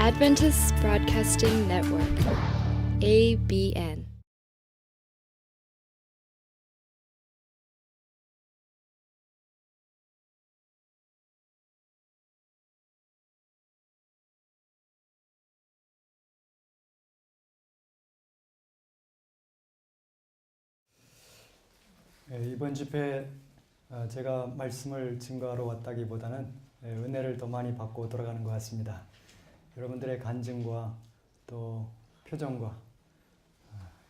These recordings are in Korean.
Adventist Broadcasting Network, ABN. 이번 집회 제가 말씀을 증거하러 왔다기보다는 은혜를 더 많이 받고 돌아가는 것 같습니다. 여러분들의 간증과 또 표정과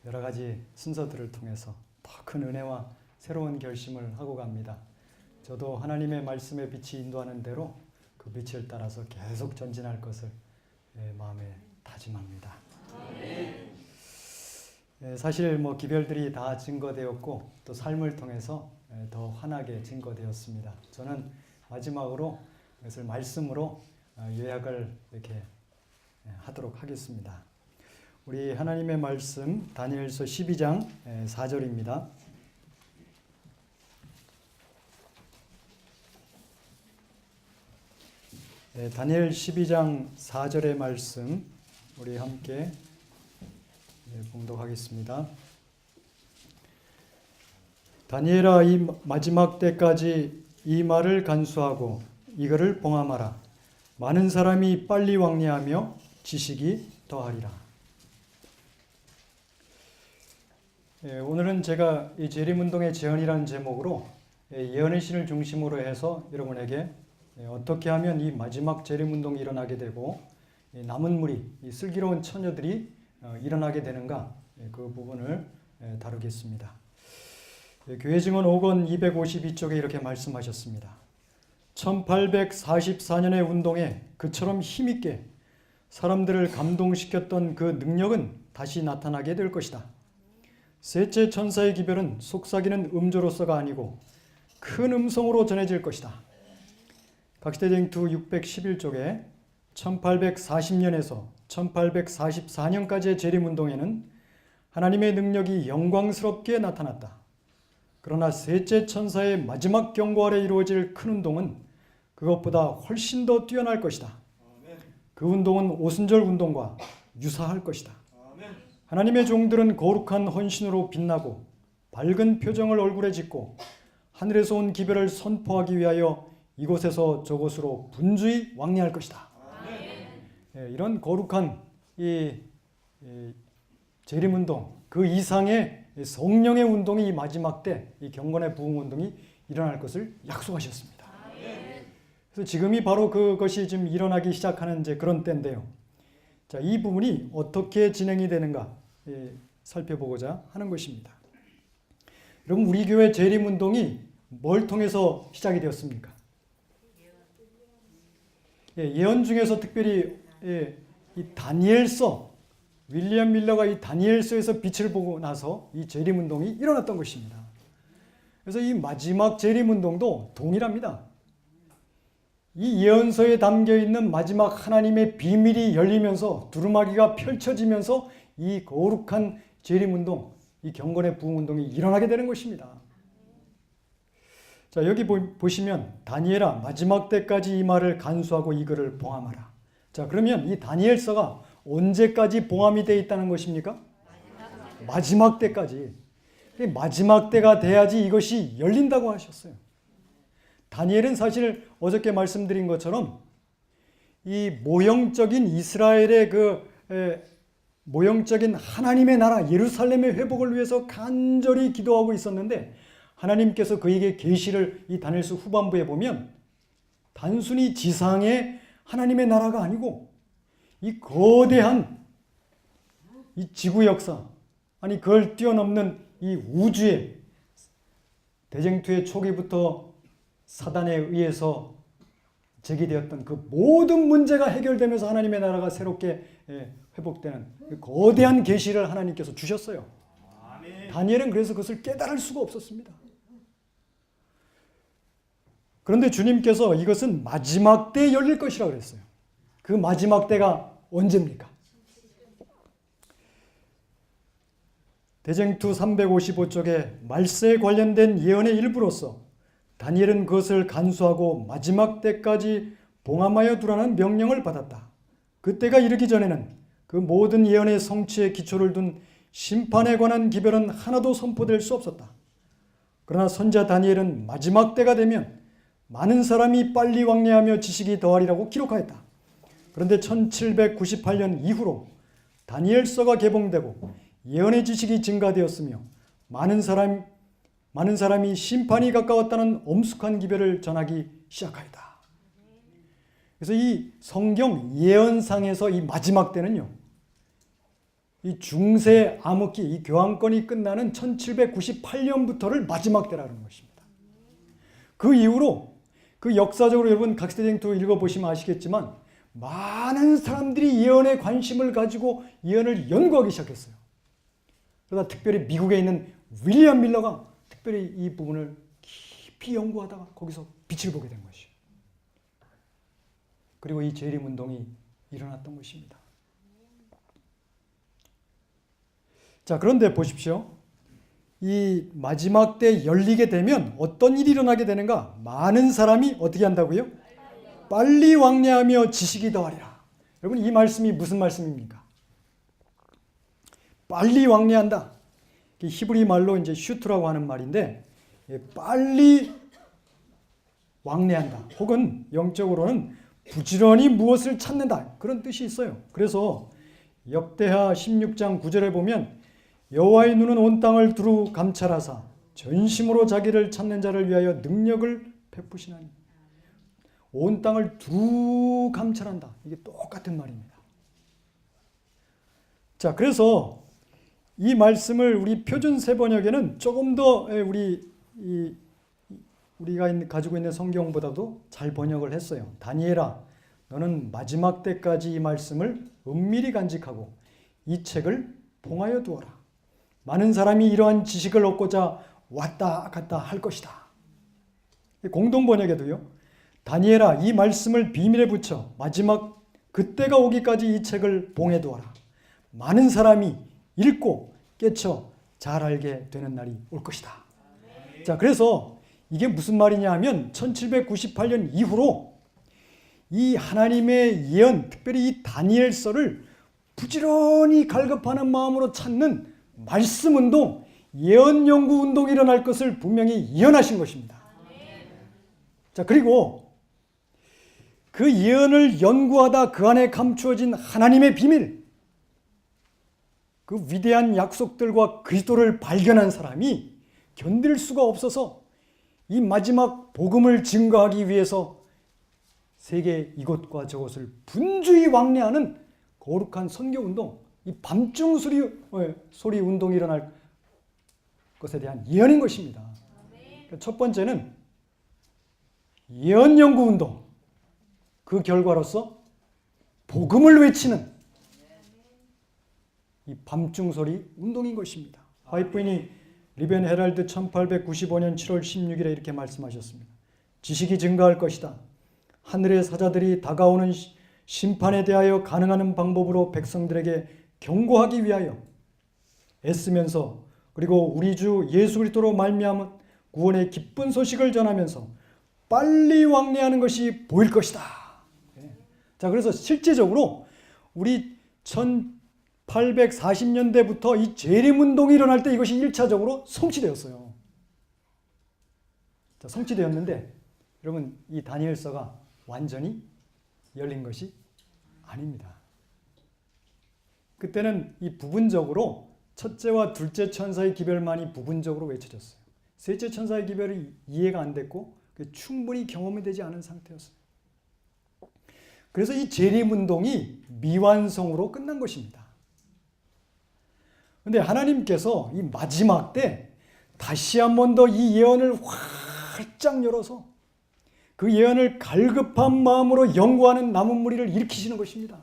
여러 가지 순서들을 통해서 더 큰 은혜와 새로운 결심을 하고 갑니다. 저도 하나님의 말씀의 빛이 인도하는 대로 그 빛을 따라서 계속 전진할 것을 마음에 다짐합니다. 사실 기별들이 다 증거되었고 또 삶을 통해서 더 환하게 증거되었습니다. 저는 마지막으로 이것을 말씀으로 요약을 이렇게 하도록 하겠습니다. 우리 하나님의 말씀 다니엘서 12장 4절입니다. 다니엘 12장 4절의 말씀 우리 함께 봉독하겠습니다. 다니엘아, 이 마지막 때까지 이 말을 간수하고 이거를 봉함하라. 많은 사람이 빨리 왕래하며 지식이 더하리라. 오늘은 제가 이 재림운동의 재현이라는 제목으로 예언의 신을 중심으로 해서 여러분에게 어떻게 하면 이 마지막 재림운동이 일어나게 되고 남은 무리, 이 슬기로운 처녀들이 일어나게 되는가, 그 부분을 다루겠습니다. 교회 증언 5권 252쪽에 이렇게 말씀하셨습니다. 1844년의 운동에 그처럼 힘있게 사람들을 감동시켰던 그 능력은 다시 나타나게 될 것이다. 셋째 천사의 기별은 속삭이는 음조로서가 아니고 큰 음성으로 전해질 것이다. 각시대쟁투 611쪽에 1840년에서 1844년까지의 재림운동에는 하나님의 능력이 영광스럽게 나타났다. 그러나 셋째 천사의 마지막 경고 아래 이루어질 큰 운동은 그것보다 훨씬 더 뛰어날 것이다. 그 운동은 오순절 운동과 유사할 것이다. 하나님의 종들은 거룩한 헌신으로 빛나고 밝은 표정을 얼굴에 짓고 하늘에서 온 기별을 선포하기 위하여 이곳에서 저곳으로 분주히 왕래할 것이다. 이런 거룩한 이 재림운동, 그 이상의 성령의 운동이 이 마지막 때 이 경건의 부흥 운동이 일어날 것을 약속하셨습니다. 그래서 지금이 바로 그것이 지금 일어나기 시작하는 이제 그런 때인데요. 자, 이 부분이 어떻게 진행이 되는가 살펴보고자 하는 것입니다. 여러분, 우리 교회 재림운동이 뭘 통해서 시작이 되었습니까? 예언 중에서 특별히 이 다니엘서, 윌리엄 밀러가 이 다니엘서에서 빛을 보고 나서 이 재림운동이 일어났던 것입니다. 그래서 이 마지막 재림운동도 동일합니다. 이 예언서에 담겨있는 마지막 하나님의 비밀이 열리면서 두루마기가 펼쳐지면서 이 거룩한 재림운동, 이 경건의 부흥운동이 일어나게 되는 것입니다. 자, 여기 보시면 다니엘아, 마지막 때까지 이 말을 간수하고 이거를 봉함하라. 자, 그러면 이 다니엘서가 언제까지 봉함이 되어 있다는 것입니까? 마지막 때까지. 마지막 때가 돼야지 이것이 열린다고 하셨어요. 다니엘은 사실 어저께 말씀드린 것처럼 이 모형적인 이스라엘의 모형적인 하나님의 나라 예루살렘의 회복을 위해서 간절히 기도하고 있었는데 하나님께서 그에게 계시를 이 다니엘서 후반부에 보면 단순히 지상의 하나님의 나라가 아니고 이 거대한 이 지구 역사, 아니 그걸 뛰어넘는 이 우주의 대쟁투의 초기부터 사단에 의해서 제기되었던 그 모든 문제가 해결되면서 하나님의 나라가 새롭게 회복되는 그 거대한 계시를 하나님께서 주셨어요. 다니엘은 그래서 그것을 깨달을 수가 없었습니다. 그런데 주님께서 이것은 마지막 때에 열릴 것이라고 그랬어요. 그 마지막 때가 언제입니까? 대쟁투 355쪽에 말세에 관련된 예언의 일부로서 다니엘은 그것을 간수하고 마지막 때까지 봉함하여 두라는 명령을 받았다. 그때가 이르기 전에는 그 모든 예언의 성취에 기초를 둔 심판에 관한 기별은 하나도 선포될 수 없었다. 그러나 선지자 다니엘은 마지막 때가 되면 많은 사람이 빨리 왕래하며 지식이 더하리라고 기록하였다. 그런데 1798년 이후로 다니엘서가 개봉되고 예언의 지식이 증가되었으며 많은 사람이 심판이 가까웠다는 엄숙한 기별을 전하기 시작하였다. 그래서 이 성경 예언상에서 이 마지막 때는요, 이 중세 암흑기, 이 교황권이 끝나는 1798년부터를 마지막 때라는 것입니다. 그 이후로 그 역사적으로 여러분 각세대쟁투 읽어보시면 아시겠지만 많은 사람들이 예언에 관심을 가지고 예언을 연구하기 시작했어요. 그러다 특별히 미국에 있는 윌리엄 밀러가 특별히 이 부분을 깊이 연구하다가 거기서 빛을 보게 된 것이에요. 그리고 이 재림운동이 일어났던 것입니다. 자, 그런데 보십시오. 이 마지막 때 열리게 되면 어떤 일이 일어나게 되는가? 많은 사람이 어떻게 한다고요? 빨리 왕래하며 지식이 더하리라. 여러분, 이 말씀이 무슨 말씀입니까? 빨리 왕래한다. 히브리 말로 이제 슈트라고 하는 말인데, 빨리 왕래한다. 혹은 영적으로는 부지런히 무엇을 찾는다. 그런 뜻이 있어요. 그래서 역대하 16장 9절에 보면 여호와의 눈은 온 땅을 두루 감찰하사 전심으로 자기를 찾는 자를 위하여 능력을 베푸시나니. 온 땅을 두루 감찰한다. 이게 똑같은 말입니다. 자, 그래서 이 말씀을 우리 표준 세번역에는 조금 더 우리가 가지고 있는 성경보다도 잘 번역을 했어요. 다니엘아, 너는 마지막 때까지 이 말씀을 은밀히 간직하고 이 책을 봉하여 두어라. 많은 사람이 이러한 지식을 얻고자 왔다 갔다 할 것이다. 공동 번역에도요, 다니엘아, 이 말씀을 비밀에 붙여 마지막 그때가 오기까지 이 책을 봉해 두어라. 많은 사람이 읽고 깨쳐 잘 알게 되는 날이 올 것이다. 자, 그래서 이게 무슨 말이냐 하면 1798년 이후로 이 하나님의 예언, 특별히 이 다니엘서를 부지런히 갈급하는 마음으로 찾는 말씀 운동, 예언 연구 운동이 일어날 것을 분명히 예언하신 것입니다. 자, 그리고 그 예언을 연구하다 그 안에 감추어진 하나님의 비밀, 그 위대한 약속들과 그리스도를 발견한 사람이 견딜 수가 없어서 이 마지막 복음을 증거하기 위해서 세계 이곳과 저곳을 분주히 왕래하는 거룩한 선교운동, 이 밤중 소리 운동이 일어날 것에 대한 예언인 것입니다. 첫 번째는 예언 연구 운동, 그 결과로서 복음을 외치는 이 밤중 소리 운동인 것입니다. 화이트인이 리벤 헤럴드 1895년 7월 16일에 이렇게 말씀하셨습니다. 지식이 증가할 것이다. 하늘의 사자들이 다가오는 심판에 대하여 가능한 방법으로 백성들에게 경고하기 위하여 애쓰면서, 그리고 우리 주 예수 그리스도로 말미암은 구원의 기쁜 소식을 전하면서 빨리 왕래하는 것이 보일 것이다. 자, 그래서 실제적으로 우리 1840년대부터 이 재림운동이 일어날 때 이것이 1차적으로 성취되었어요. 자, 성취되었는데 여러분, 이 다니엘서가 완전히 열린 것이 아닙니다. 그때는 이 부분적으로 첫째와 둘째 천사의 기별만이 부분적으로 외쳐졌어요. 셋째 천사의 기별이 이해가 안 됐고 충분히 경험이 되지 않은 상태였어요. 그래서 이 재림운동이 미완성으로 끝난 것입니다. 그런데 하나님께서 이 마지막 때 다시 한 번 더 이 예언을 활짝 열어서 그 예언을 갈급한 마음으로 연구하는 남은 무리를 일으키시는 것입니다.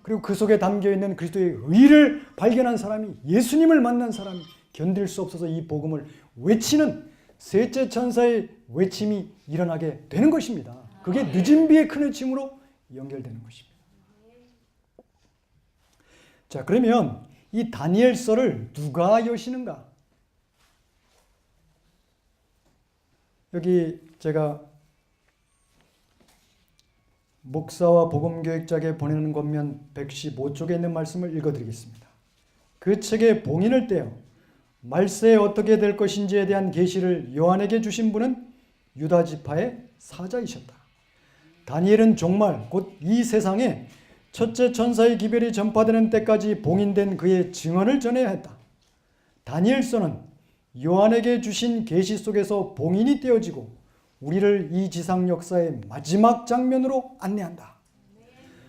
그리고 그 속에 담겨있는 그리스도의 의를 발견한 사람이, 예수님을 만난 사람이 견딜 수 없어서 이 복음을 외치는 셋째 천사의 외침이 일어나게 되는 것입니다. 그게 늦은 비의 큰 외침으로 연결되는 것입니다. 자, 그러면 이 다니엘서를 누가 여시는가? 여기 제가 목사와 복음교육자에게 보내는 권면 115쪽에 있는 말씀을 읽어드리겠습니다. 그 책에 봉인을 떼어 말세에 어떻게 될 것인지에 대한 계시를 요한에게 주신 분은 유다 지파의 사자이셨다. 다니엘은 종말 곧 이 세상에 첫째 천사의 기별이 전파되는 때까지 봉인된 그의 증언을 전해야 했다. 다니엘서는 요한에게 주신 계시 속에서 봉인이 떼어지고 우리를 이 지상 역사의 마지막 장면으로 안내한다.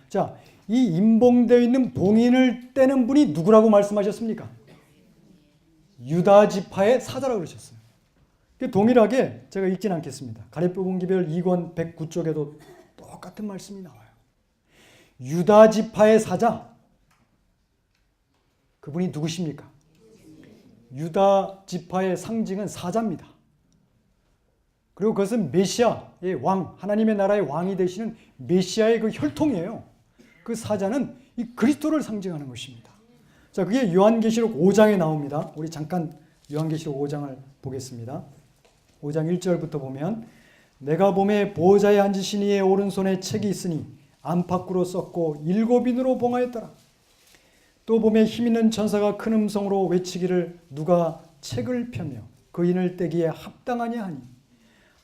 자, 이 임봉되어 있는 봉인을 떼는 분이 누구라고 말씀하셨습니까? 유다 지파의 사자라고 그러셨어요. 동일하게 제가 읽진 않겠습니다. 가랴 뽑은 기별 2권 109쪽에도 똑같은 말씀이 나와요. 유다 지파의 사자, 그분이 누구십니까? 유다 지파의 상징은 사자입니다. 그리고 그것은 메시아의 왕, 하나님의 나라의 왕이 되시는 메시아의 그 혈통이에요. 그 사자는 이 그리스도를 상징하는 것입니다. 자, 그게 요한계시록 5장에 나옵니다. 우리 잠깐 요한계시록 5장을 보겠습니다. 5장 1절부터 보면 내가 봄에 보호자에 앉으신 이의 오른손에 책이 있으니 안팎으로 썼고 7인으로 봉하였더라. 또 봄에 힘있는 천사가 큰 음성으로 외치기를 누가 책을 펴며 그 인을 떼기에 합당하냐 하니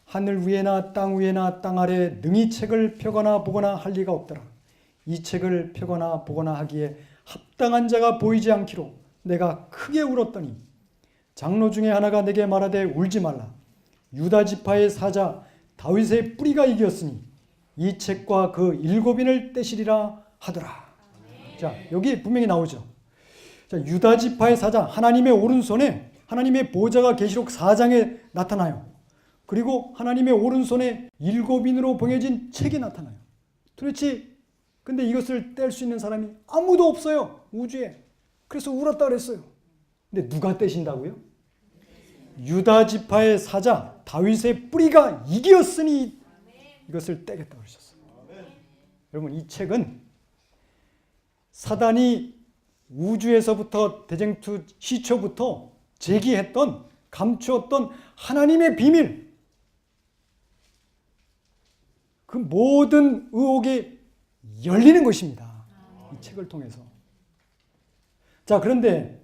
하늘 위에나 땅 위에나 땅 아래에 능히 책을 펴거나 보거나 할 리가 없더라. 이 책을 펴거나 보거나 하기에 합당한 자가 보이지 않기로 내가 크게 울었더니 장로 중에 하나가 내게 말하되 울지 말라. 유다 지파의 사자 다윗의 뿌리가 이겼으니 이 책과 그 7인을 떼시리라 하더라. 자, 여기 분명히 나오죠. 자, 유다 지파의 사자, 하나님의 오른손에 하나님의 보좌가 계시록 4장에 나타나요. 그리고 하나님의 오른손에 7인으로 봉해진 책이 나타나요. 도대체 근데 이것을 뗄 수 있는 사람이 아무도 없어요. 우주에. 그래서 울었다 그랬어요. 근데 누가 떼신다고요? 유다 지파의 사자 다윗의 뿌리가 이겼으니 이것을 떼겠다고 그러셨어요. 여러분, 이 책은 사단이 우주에서부터 대쟁투 시초부터 제기했던 감추었던 하나님의 비밀, 그 모든 의혹이 열리는 것입니다. 이 책을 통해서. 자, 그런데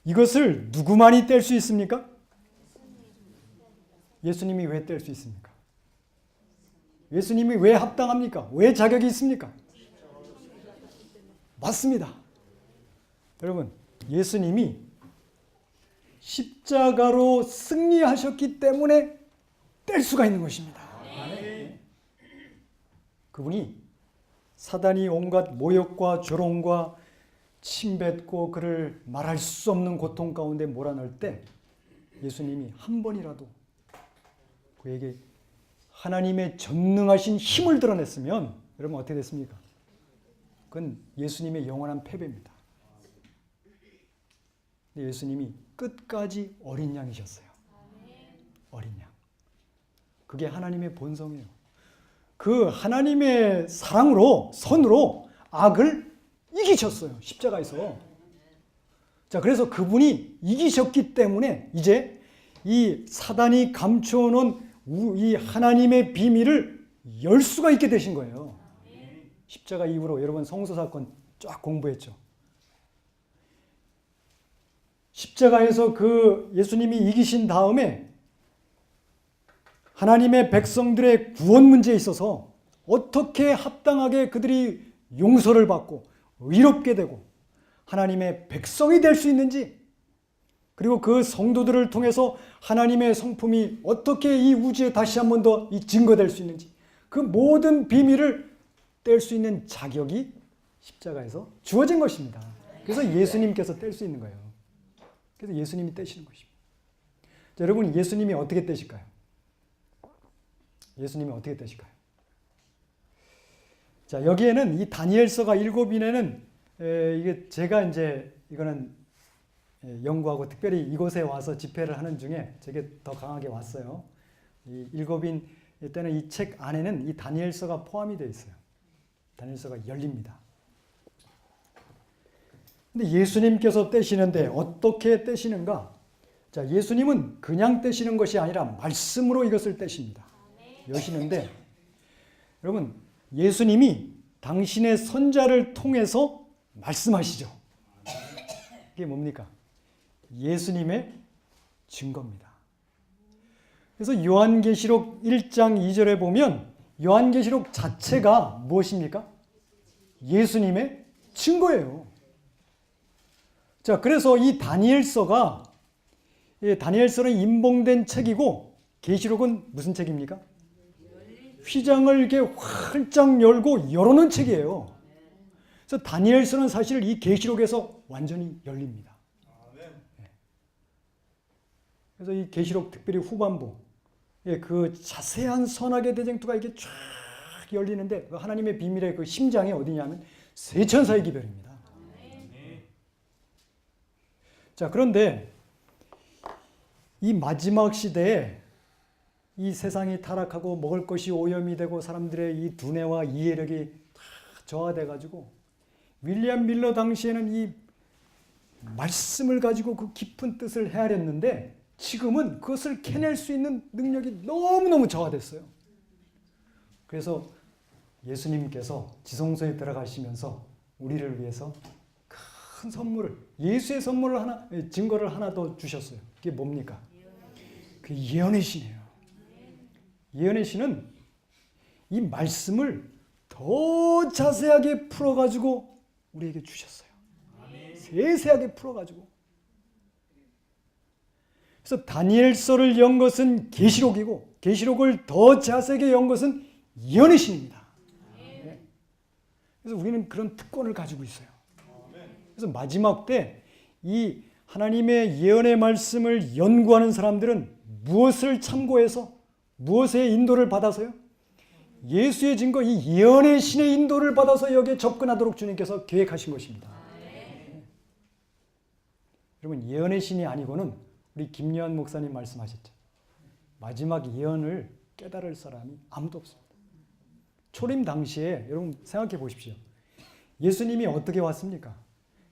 이것을 누구만이 뗄 수 있습니까? 예수님이 왜 뗄 수 있습니까? 예수님이 왜 합당합니까? 왜 자격이 있습니까? 맞습니다. 여러분, 예수님이 십자가로 승리하셨기 때문에 뗄 수가 있는 것입니다. 그분이 사단이 온갖 모욕과 조롱과 침뱉고 그를 말할 수 없는 고통 가운데 몰아넣을 때 예수님이 한 번이라도 그에게 하나님의 전능하신 힘을 드러냈으면 여러분 어떻게 됐습니까? 그건 예수님의 영원한 패배입니다. 예수님이 끝까지 어린 양이셨어요. 어린 양. 그게 하나님의 본성이에요. 그 하나님의 사랑으로, 선으로 악을 이기셨어요. 십자가에서. 자, 그래서 그분이 이기셨기 때문에 이제 이 사단이 감추어 놓은 이 하나님의 비밀을 열 수가 있게 되신 거예요. 십자가 이후로 여러분 성소 사건 쫙 공부했죠. 십자가에서 그 예수님이 이기신 다음에 하나님의 백성들의 구원 문제에 있어서 어떻게 합당하게 그들이 용서를 받고 의롭게 되고 하나님의 백성이 될 수 있는지, 그리고 그 성도들을 통해서 하나님의 성품이 어떻게 이 우주에 다시 한 번 더 증거될 수 있는지, 그 모든 비밀을 뗄 수 있는 자격이 십자가에서 주어진 것입니다. 그래서 예수님께서 뗄 수 있는 거예요. 그래서 예수님이 떼시는 것입니다. 자, 여러분, 예수님이 어떻게 떼실까요? 예수님이 어떻게 떼실까요? 자, 여기에는 이 다니엘서가 7인에는 이게 제가 이제 이거는 연구하고 특별히 이곳에 와서 집회를 하는 중에 제게 더 강하게 왔어요. 이 7인 때는 이 책 안에는 이 다니엘서가 포함이 되어 있어요. 다니엘서가 열립니다. 근데 예수님께서 떼시는데 어떻게 떼시는가? 자, 예수님은 그냥 떼시는 것이 아니라 말씀으로 이것을 떼십니다. 여시는데 여러분, 예수님이 당신의 선자를 통해서 말씀하시죠. 이게 뭡니까? 예수님의 증거입니다. 그래서 요한계시록 1장 2절에 보면 요한계시록 자체가 무엇입니까? 예수님의 증거예요. 자, 그래서 이 다니엘서가 다니엘서는 인봉된 책이고 계시록은 무슨 책입니까? 휘장을 이렇게 활짝 열고 열어놓은 책이에요. 그래서 다니엘서는 사실 이 계시록에서 완전히 열립니다. 그래서 이 계시록 특별히 후반부 그 자세한 선악의 대쟁투가 이게 쫙 열리는데 하나님의 비밀의 그 심장이 어디냐면 세 천사의 기별입니다. 자, 그런데 이 마지막 시대에 이 세상이 타락하고 먹을 것이 오염이 되고 사람들의 이 두뇌와 이해력이 다 저하돼 가지고 윌리엄 밀러 당시에는 이 말씀을 가지고 그 깊은 뜻을 헤아렸는데 지금은 그것을 캐낼 수 있는 능력이 너무너무 저하됐어요. 그래서 예수님께서 지성소에 들어가시면서 우리를 위해서 큰 선물을, 예수의 선물을 하나, 증거를 하나 더 주셨어요. 그게 뭡니까? 그 예언의 신이에요. 예언의 신은 이 말씀을 더 자세하게 풀어가지고 우리에게 주셨어요. 세세하게 풀어가지고. 그래서 다니엘서를 연 것은 계시록이고 계시록을 더 자세하게 연 것은 예언의 신입니다. 그래서 우리는 그런 특권을 가지고 있어요. 그래서 마지막 때 이 하나님의 예언의 말씀을 연구하는 사람들은 무엇을 참고해서 무엇의 인도를 받아서요? 예수의 증거, 이 예언의 신의 인도를 받아서 여기에 접근하도록 주님께서 계획하신 것입니다. 여러분, 예언의 신이 아니고는 우리 김여한 목사님 말씀하셨죠. 마지막 예언을 깨달을 사람이 아무도 없습니다. 초림 당시에 여러분 생각해 보십시오. 예수님이 어떻게 왔습니까?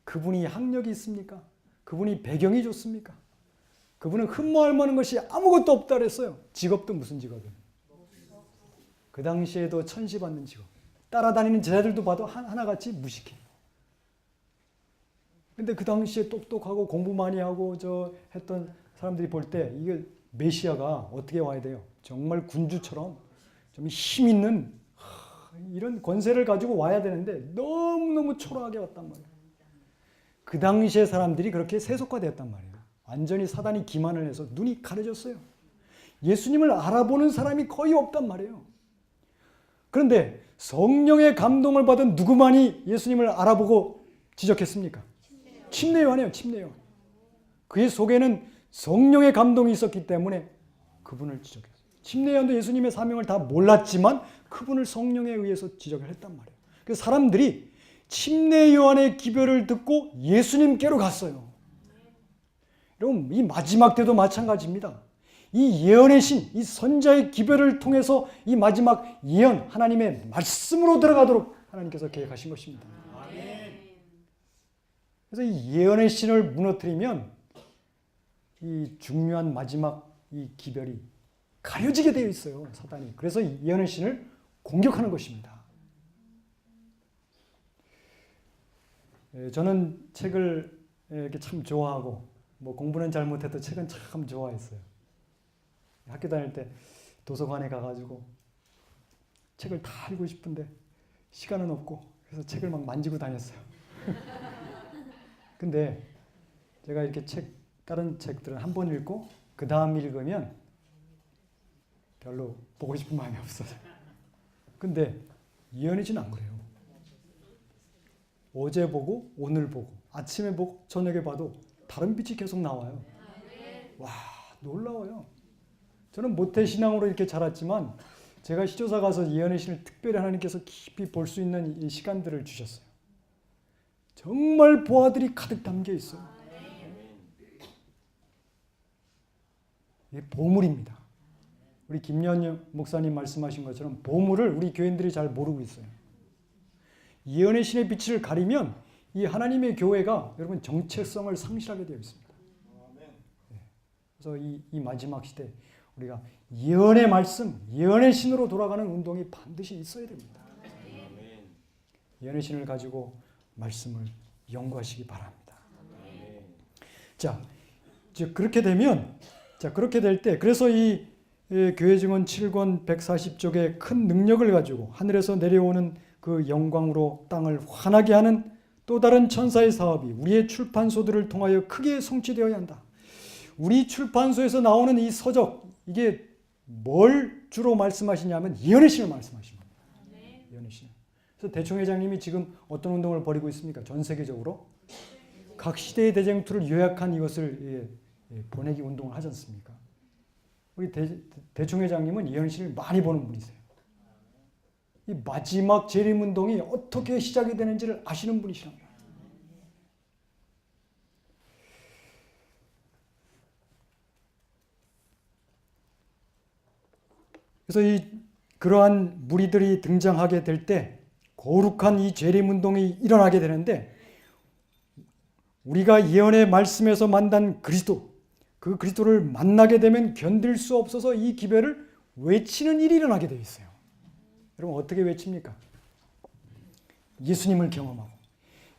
그분이 학력이 있습니까? 그분이 배경이 좋습니까? 그분은 흠모할 만한 것이 아무것도 없다 그랬어요. 직업도 무슨 직업이에요? 그 당시에도 천시받는 직업. 따라다니는 제자들도 봐도 하나같이 무식해. 근데 그 당시에 똑똑하고 공부 많이 하고 했던 사람들이 볼 때 이게 메시아가 어떻게 와야 돼요? 정말 군주처럼 좀 힘 있는 이런 권세를 가지고 와야 되는데 너무너무 초라하게 왔단 말이에요. 그 당시에 사람들이 그렇게 세속화되었단 말이에요. 완전히 사단이 기만을 해서 눈이 가려졌어요. 예수님을 알아보는 사람이 거의 없단 말이에요. 그런데 성령의 감동을 받은 누구만이 예수님을 알아보고 지적했습니까? 침례요한이에요. 침례요한. 그의 속에는 성령의 감동이 있었기 때문에 그분을 지적했어요. 침례요한도 예수님의 사명을 다 몰랐지만 그분을 성령에 의해서 지적을 했단 말이에요. 그래서 사람들이 침례요한의 기별을 듣고 예수님께로 갔어요. 여러분, 이 마지막 때도 마찬가지입니다. 이 예언의 신, 이 선자의 기별을 통해서 이 마지막 예언, 하나님의 말씀으로 들어가도록 하나님께서 계획하신 것입니다. 그래서 이 예언의 신을 무너뜨리면 이 중요한 마지막 이 기별이 가려지게 되어 있어요, 사단이. 그래서 이 예언의 신을 공격하는 것입니다. 저는 책을 이렇게 참 좋아하고 뭐 공부는 잘 못해도 책은 참 좋아했어요. 학교 다닐 때 도서관에 가가지고 책을 다 읽고 싶은데 시간은 없고 그래서 책을 막 만지고 다녔어요. 근데 제가 이렇게 다른 책들은 한 번 읽고 그 다음 읽으면 별로 보고 싶은 마음이 없어요. 근데 예언의 신은 안 그래요. 어제 보고 오늘 보고 아침에 보고 저녁에 봐도 다른 빛이 계속 나와요. 와, 놀라워요. 저는 모태신앙으로 이렇게 자랐지만 제가 시조사 가서 예언의 신을 특별히 하나님께서 깊이 볼 수 있는 이 시간들을 주셨어요. 정말 보화들이 가득 담겨 있어요. 이게 보물입니다. 우리 김여한 목사님 말씀하신 것처럼 보물을 우리 교인들이 잘 모르고 있어요. 예언의 신의 빛을 가리면 이 하나님의 교회가 여러분 정체성을 상실하게 되어 있습니다. 그래서 이 마지막 시대 우리가 예언의 말씀, 예언의 신으로 돌아가는 운동이 반드시 있어야 됩니다. 예언의 신을 가지고 말씀을 연구하시기 바랍니다. 자, 이제 그렇게 되면, 그렇게 될 때, 그래서 이 교회 증언 7권 140쪽의 큰 능력을 가지고 하늘에서 내려오는 그 영광으로 땅을 환하게 하는 또 다른 천사의 사업이 우리의 출판소들을 통하여 크게 성취되어야 한다. 우리 출판소에서 나오는 이 서적, 이게 뭘 주로 말씀하시냐면 예언의 신을 말씀하십니다. 예언의 신. 그래서 대총 회장님이 지금 어떤 운동을 벌이고 있습니까? 전 세계적으로 각 시대의 대쟁투를 요약한 이것을 보내기 운동을 하지 않습니까? 우리 대총 회장님은 예언의 신을 많이 보는 분이세요. 이 마지막 재림운동이 어떻게 시작이 되는지를 아시는 분이시랍니다. 그래서 그러한 무리들이 등장하게 될 때 거룩한 이 재림운동이 일어나게 되는데 우리가 예언의 말씀에서 만난 그리스도, 그 그리스도를 만나게 되면 견딜 수 없어서 이 기별을 외치는 일이 일어나게 되어 있어요. 여러분 어떻게 외칩니까? 예수님을 경험하고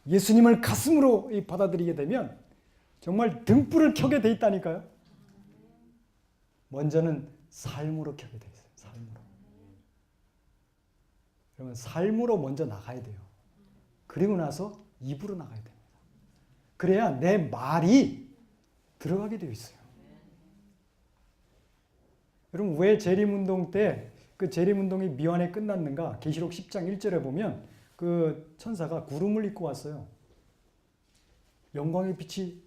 예수님을 가슴으로 받아들이게 되면 정말 등불을 켜게 돼 있다니까요. 먼저는 삶으로 켜게 돼 있어요. 삶으로. 그러면 삶으로 먼저 나가야 돼요. 그리고 나서 입으로 나가야 됩니다. 그래야 내 말이 들어가게 되어 있어요. 여러분 왜 재림운동 때 그 재림운동이 미완에 끝났는가? 계시록 10장 1절에 보면 그 천사가 구름을 입고 왔어요. 영광의 빛이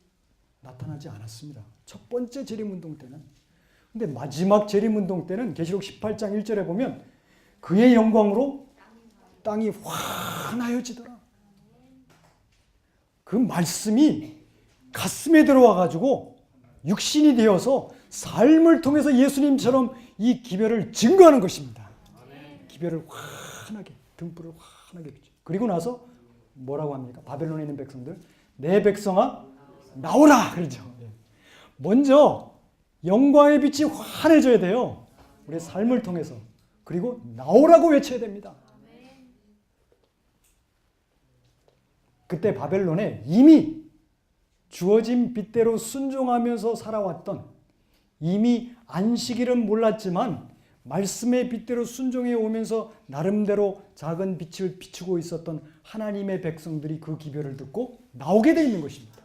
나타나지 않았습니다. 첫 번째 재림운동 때는. 근데 마지막 재림운동 때는 계시록 18장 1절에 보면 그의 영광으로 땅이 환하여지더라. 그 말씀이 가슴에 들어와 가지고 육신이 되어서 삶을 통해서 예수님처럼 이 기별을 증거하는 것입니다. 기별을 환하게, 등불을 환하게 비추. 그리고 나서 뭐라고 합니까? 바벨론에 있는 백성들, 내 백성아 나오라 그러죠. 먼저 영광의 빛이 환해져야 돼요. 우리의 삶을 통해서. 그리고 나오라고 외쳐야 됩니다. 그때 바벨론에 이미 주어진 빛대로 순종하면서 살아왔던, 이미 안식일은 몰랐지만 말씀의 빛대로 순종해 오면서 나름대로 작은 빛을 비추고 있었던 하나님의 백성들이 그 기별을 듣고 나오게 돼 있는 것입니다.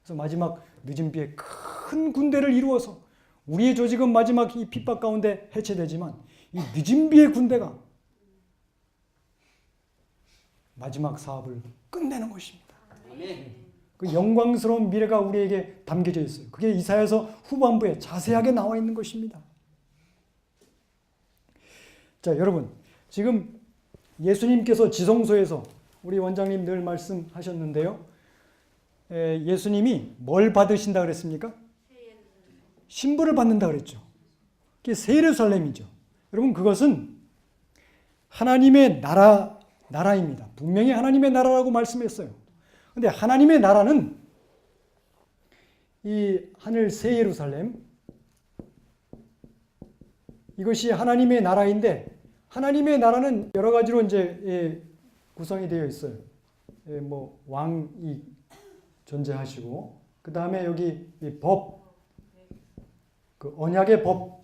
그래서 마지막 늦은 비에 큰 군대를 이루어서 우리의 조직은 마지막 이 핍박 가운데 해체되지만 이 늦은 비의 군대가 마지막 사업을 끝내는 것입니다. 그 영광스러운 미래가 우리에게 담겨져 있어요. 그게 이사야서 후반부에 자세하게 나와 있는 것입니다. 자, 여러분, 지금 예수님께서 지성소에서 우리 원장님 늘 말씀하셨는데요. 예수님이 뭘 받으신다 그랬습니까? 신부를 받는다 그랬죠. 그게 새 예루살렘이죠. 여러분, 그것은 하나님의 나라입니다. 분명히 하나님의 나라라고 말씀했어요. 근데 하나님의 나라는 이 하늘 새 예루살렘, 이것이 하나님의 나라인데 하나님의 나라는 여러 가지로 이제 구성이 되어 있어요. 뭐 왕이 존재하시고, 그 다음에 여기 이 법, 그 언약의 법,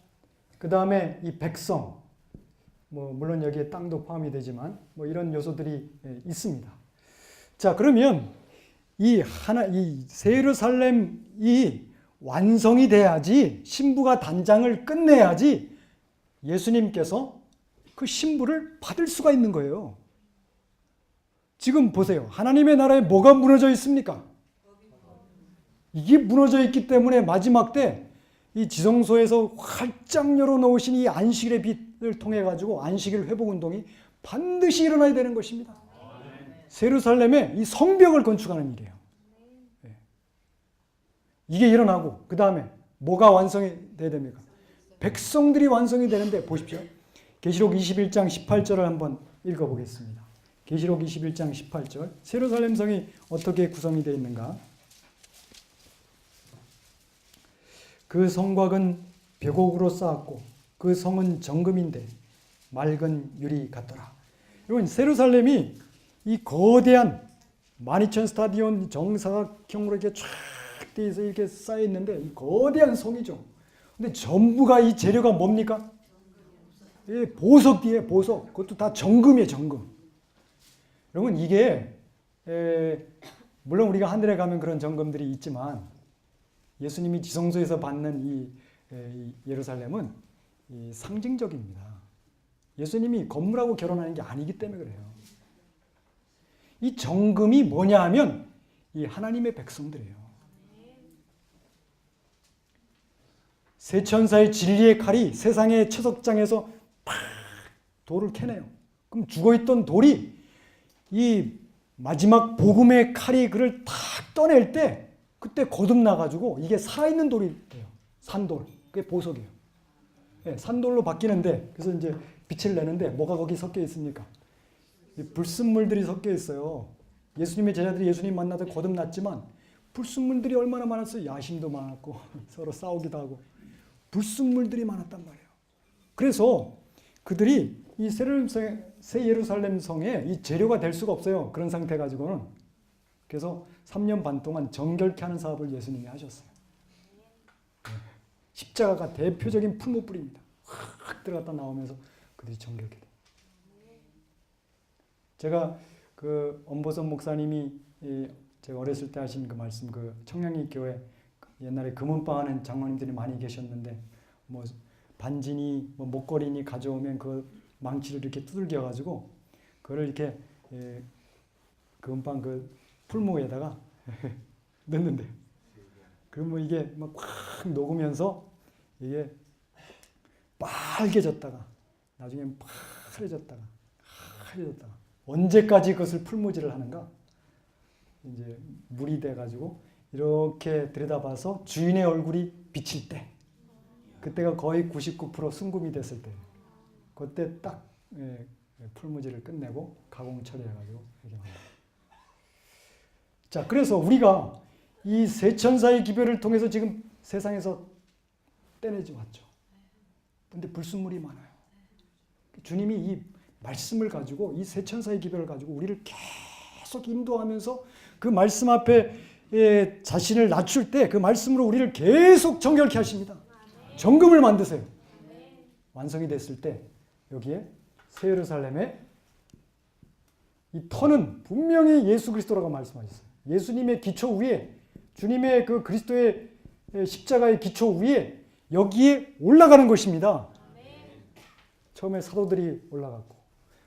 그 다음에 이 백성, 뭐 물론 여기에 땅도 포함이 되지만 뭐 이런 요소들이 있습니다. 자, 그러면 이 새 예루살렘이 완성이 돼야지, 신부가 단장을 끝내야지 예수님께서 그 신부를 받을 수가 있는 거예요. 지금 보세요. 하나님의 나라에 뭐가 무너져 있습니까? 이게 무너져 있기 때문에 마지막 때 이 지성소에서 활짝 열어놓으신 이 안식일의 빛을 통해 가지고 안식일 회복 운동이 반드시 일어나야 되는 것입니다. 새 예루살렘에 이 성벽을 건축하는 일이에요. 이게 일어나고 그 다음에 뭐가 완성이 돼야 됩니까? 백성들이 완성이 되는데 보십시오. 계시록 21장 18절을 한번 읽어보겠습니다. 계시록 21장 18절. 새 예루살렘 성이 어떻게 구성이 되어 있는가? 그 성곽은 벽옥으로 쌓았고 그 성은 정금인데 맑은 유리 같더라. 여러분 예루살렘이 이 거대한 12,000 스타디온 정사각형으로 이렇게 쫙 돼 있어 이렇게 쌓여 있는데 이 거대한 성이죠. 근데 전부가 이 재료가 뭡니까? 예, 보석이에요, 보석. 그것도 다 정금이에요, 정금. 여러분 이게 물론 우리가 하늘에 가면 그런 정금들이 있지만 예수님이 지성소에서 받는 이 예루살렘은 이 상징적입니다. 예수님이 건물하고 결혼하는 게 아니기 때문에 그래요. 이 정금이 뭐냐 하면 이 하나님의 백성들이에요. 세 천사의 진리의 칼이 세상의 채석장에서 팍 돌을 캐내요. 그럼 죽어있던 돌이 이 마지막 복음의 칼이 그를 탁 떠낼 때 그때 거듭나가지고 이게 살아있는 돌이 돼요. 산돌. 그게 보석이에요. 네, 산돌로 바뀌는데 그래서 이제 빛을 내는데 뭐가 거기 섞여 있습니까? 불순물들이 섞여 있어요. 예수님의 제자들이 예수님 만나서 거듭났지만 불순물들이 얼마나 많았어요. 야심도 많았고 서로 싸우기도 하고 불순물들이 많았단 말이에요. 그래서 그들이 이 새 예루살렘 성에 이 재료가 될 수가 없어요. 그런 상태 가지고는. 그래서 3년 반 동안 정결케 하는 사업을 예수님이 하셨어요. 십자가가 대표적인 풀무불입니다. 확 들어갔다 나오면서 그들이 정결케 돼요. 제가 그 엄보선 목사님이 제가 어렸을 때 하신 그 말씀, 그 청량리 교회 옛날에 금은방 하는 장로님들이 많이 계셨는데 뭐 반지니 뭐 목걸이니 가져오면 그 망치를 이렇게 두들겨 가지고 그걸 이렇게 금은방 그 풀무에다가 넣는데 그러면 이게 막 확 녹으면서 이게 빨개졌다가 나중에 파래졌다가 하얘졌다가 언제까지 그것을 풀무질을 하는가? 이제 물이 돼가지고 이렇게 들여다봐서 주인의 얼굴이 비칠 때, 그때가 거의 99% 순금이 됐을 때, 그때 딱 풀무질을 끝내고 가공 처리해가지고 이렇게 만듭니다. 자, 그래서 우리가 이 세천사의 기별을 통해서 지금 세상에서 떼내지 왔죠. 근데 불순물이 많아요. 주님이 이 말씀을 가지고 이 세천사의 기별을 가지고 우리를 계속 인도하면서 그 말씀 앞에 자신을 낮출 때 그 말씀으로 우리를 계속 정결케 하십니다. 정금을 만드세요. 완성이 됐을 때 여기에 새 예루살렘에 이 터는 분명히 예수 그리스도라고 말씀하셨어요. 예수님의 기초 위에 주님의 그 그리스도의 십자가의 기초 위에 여기에 올라가는 것입니다. 처음에 사도들이 올라갔고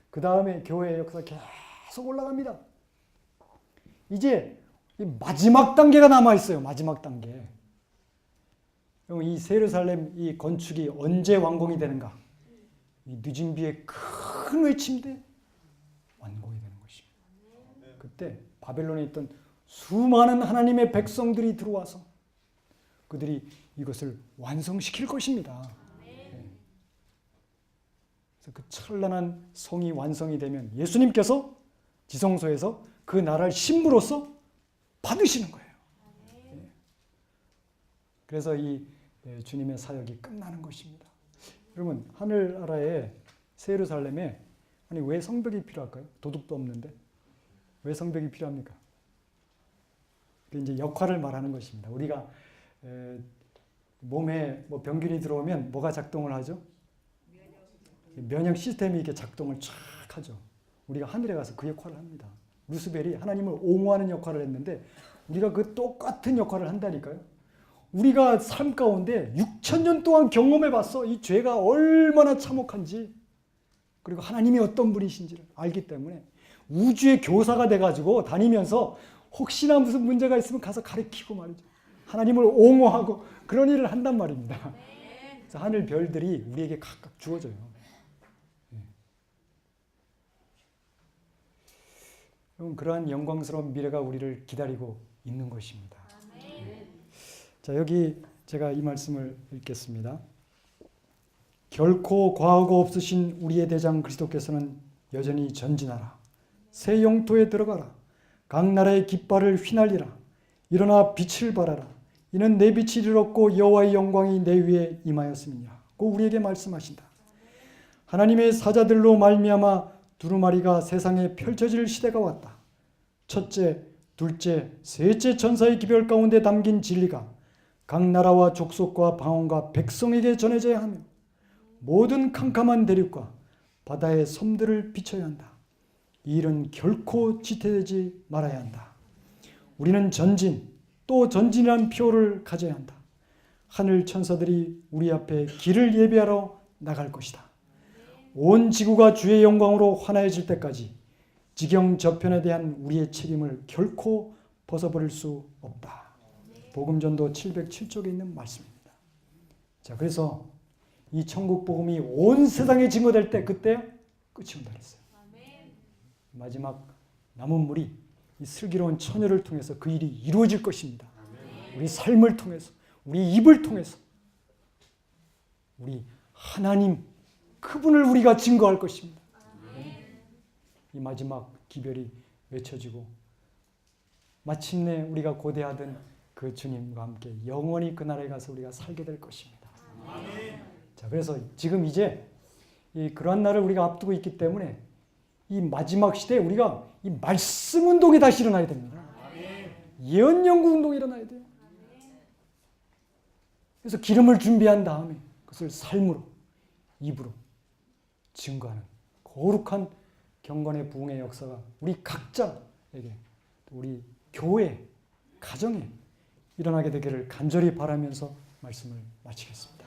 그 다음에 교회의 역사 계속 올라갑니다. 이제 마지막 단계가 남아있어요. 마지막 단계. 이 새 예루살렘 이 건축이 언제 완공이 되는가? 이 늦은 비의 큰 외침대 완공이 되는 것입니다. 그때 바벨론에 있던 수많은 하나님의 백성들이 들어와서 그들이 이것을 완성시킬 것입니다. 그래서 그 찬란한 성이 완성이 되면 예수님께서 지성소에서 그 나라를 신부로서 받으시는 거예요. 그래서 이 주님의 사역이 끝나는 것입니다. 여러분, 하늘나라에 새 예루살렘에 아니 왜 성벽이 필요할까요? 도둑도 없는데 왜 성벽이 필요합니까? 이제 역할을 말하는 것입니다. 우리가 몸에 뭐 병균이 들어오면 뭐가 작동을 하죠? 면역 시스템이 이렇게 작동을 쫙 하죠. 우리가 하늘에 가서 그 역할을 합니다. 루스벨이 하나님을 옹호하는 역할을 했는데 우리가 그 똑같은 역할을 한다니까요. 우리가 삶 가운데 6,000년 동안 경험해 봤어. 이 죄가 얼마나 참혹한지 그리고 하나님이 어떤 분이신지를 알기 때문에 우주의 교사가 돼가지고 다니면서 혹시나 무슨 문제가 있으면 가서 가르치고 말이죠. 하나님을 옹호하고 그런 일을 한단 말입니다. 그래서 하늘 별들이 우리에게 각각 주어져요. 그러한 영광스러운 미래가 우리를 기다리고 있는 것입니다. 자, 여기 제가 이 말씀을 읽겠습니다. 결코 과거가 없으신 우리의 대장 그리스도께서는 여전히 전진하라. 새 영토에 들어가라. 각 나라의 깃발을 휘날리라. 일어나 빛을 발하라. 이는 내 빛이 이르렀고 여호와의 영광이 내 위에 임하였음이니라. 고 우리에게 말씀하신다. 하나님의 사자들로 말미암아 두루마리가 세상에 펼쳐질 시대가 왔다. 첫째, 둘째, 셋째 천사의 기별 가운데 담긴 진리가 각 나라와 족속과 방언과 백성에게 전해져야 하며 모든 캄캄한 대륙과 바다의 섬들을 비춰야 한다. 이 일은 결코 지체되지 말아야 한다. 우리는 전진, 또 전진이란 표를 가져야 한다. 하늘 천사들이 우리 앞에 길을 예비하러 나갈 것이다. 온 지구가 주의 영광으로 환하여질 때까지 지경 저편에 대한 우리의 책임을 결코 벗어버릴 수 없다. 복음전도 707쪽에 있는 말씀입니다. 자, 그래서 이 천국 복음이 온 세상에 증거될 때 그때 끝이 온다 그랬어요. 마지막 남은 물이 이 슬기로운 처녀를 통해서 그 일이 이루어질 것입니다. 우리 삶을 통해서, 우리 입을 통해서 우리 하나님 그분을 우리가 증거할 것입니다. 이 마지막 기별이 외쳐지고 마침내 우리가 고대하던 그 주님과 함께 영원히 그 나라에 가서 우리가 살게 될 것입니다. 자, 그래서 지금 이제 그러한 날을 우리가 앞두고 있기 때문에 이 마지막 시대에 우리가 이 말씀 운동이 다시 일어나야 됩니다. 예언 연구 운동이 일어나야 돼요. 그래서 기름을 준비한 다음에 그것을 삶으로, 입으로 증거하는 거룩한 경건의 부흥의 역사가 우리 각자에게, 우리 교회, 가정에 일어나게 되기를 간절히 바라면서 말씀을 마치겠습니다.